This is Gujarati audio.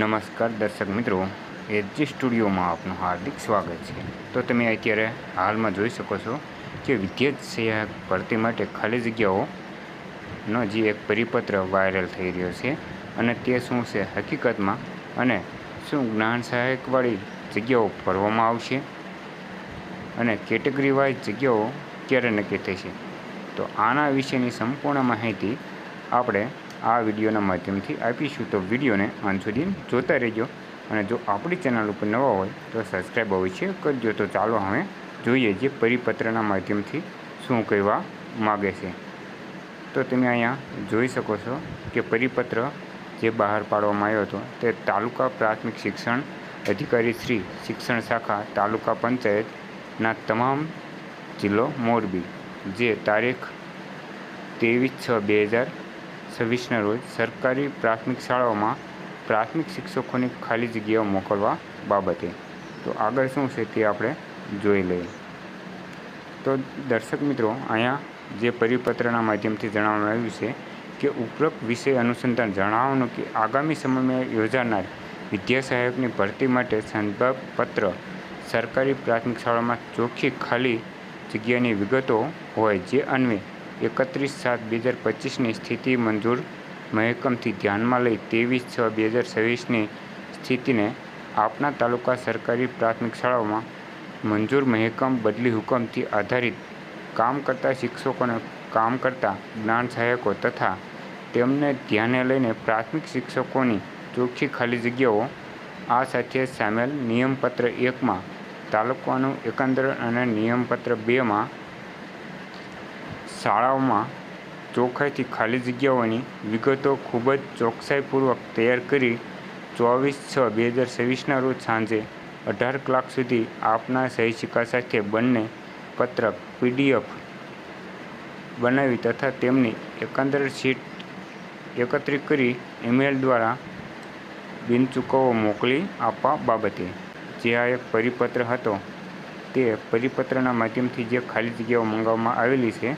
નમસ્કાર દર્શક મિત્રો, એચજી સ્ટુડિયોમાં આપનું હાર્દિક સ્વાગત છે। તો તમે અત્યારે હાલમાં જોઈ શકો છો કે વિદ્યુત સહાયક ભરતી માટે ખાલી જગ્યાઓનો જે એક પરિપત્ર વાયરલ થઈ રહ્યો છે અને તે શું છે હકીકતમાં અને શું જ્ઞાન સહાયકવાળી જગ્યાઓ ભરવામાં આવશે અને કેટેગરી વાઇઝ જગ્યાઓ ક્યારે નક્કી થશે, તો આના વિશેની સંપૂર્ણ માહિતી આપણે આ વિડીયોના માધ્યમથી આપીશું। તો વિડીયોને અંત સુધી જોતા રહેજો અને જો આપણી ચેનલ ઉપર નવા હોય તો સબસ્ક્રાઈબ અવશ્ય કરજો। તો ચાલો હવે જોઈએ જે પરિપત્રના માધ્યમથી શું કહેવા માગે છે। તો તમે અહીંયા જોઈ શકો છો કે પરિપત્ર જે બહાર પાડવામાં આવ્યો હતો તે તાલુકા પ્રાથમિક શિક્ષણ અધિકારી શ્રી શિક્ષણ શાખા તાલુકા પંચાયતના તમામ જિલ્લો મોરબી, જે તારીખ 23/6/2026 રોજ સરકારી પ્રાથમિક શાળાઓમાં પ્રાથમિક શિક્ષકોની ખાલી જગ્યાઓ મોકલવા બાબતે। તો આગળ શું છે તે આપણે જોઈ લઈએ। તો દર્શક મિત્રો, અહીંયા જે પરિપત્રના માધ્યમથી જણાવવામાં આવ્યું છે કે ઉપરોક્ત વિષય અનુસંધાન જણાવવાનું કે આગામી સમયમાં યોજાનાર વિદ્યા સહાયકની ભરતી માટે સંદર્ભ પત્ર સરકારી પ્રાથમિક શાળામાં ચોખ્ખી ખાલી જગ્યાની વિગતો હોય જે અન્વયે 31/7/2025ની સ્થિતિ મંજૂર મહેકમથી ધ્યાનમાં લઈ 23/6/2026ની સ્થિતિને આપના તાલુકા સરકારી પ્રાથમિક શાળાઓમાં મંજૂર મહેકમ બદલી હુકમથી આધારિત કામ કરતા શિક્ષકોને કામ કરતા જ્ઞાન સહાયકો તથા તેમને ધ્યાને લઈને પ્રાથમિક શિક્ષકોની ચોખ્ખી ખાલી જગ્યાઓ આ સાથે સામેલ નિયમપત્ર 1માં તાલુકાનું એકંદર અને નિયમપત્ર 2માં શાળાઓમાં ચોખ્ખાઈથી ખાલી જગ્યાઓની વિગતો ખૂબ જ ચોકસાઈપૂર્વક તૈયાર કરી 24/6/2026ના રોજ સાંજે 18 કલાક સુધી આપના સહી સિક્કા સાથે બંને પત્રક PDF બનાવી તથા તેમની એકંદર શીટ એકત્રિત કરી ઈમેલ દ્વારા બિનચૂકવો મોકલી આપવા બાબતે। જે આ એક પરિપત્ર હતો તે પરિપત્રના માધ્યમથી જે ખાલી જગ્યાઓ મંગાવવામાં આવેલી છે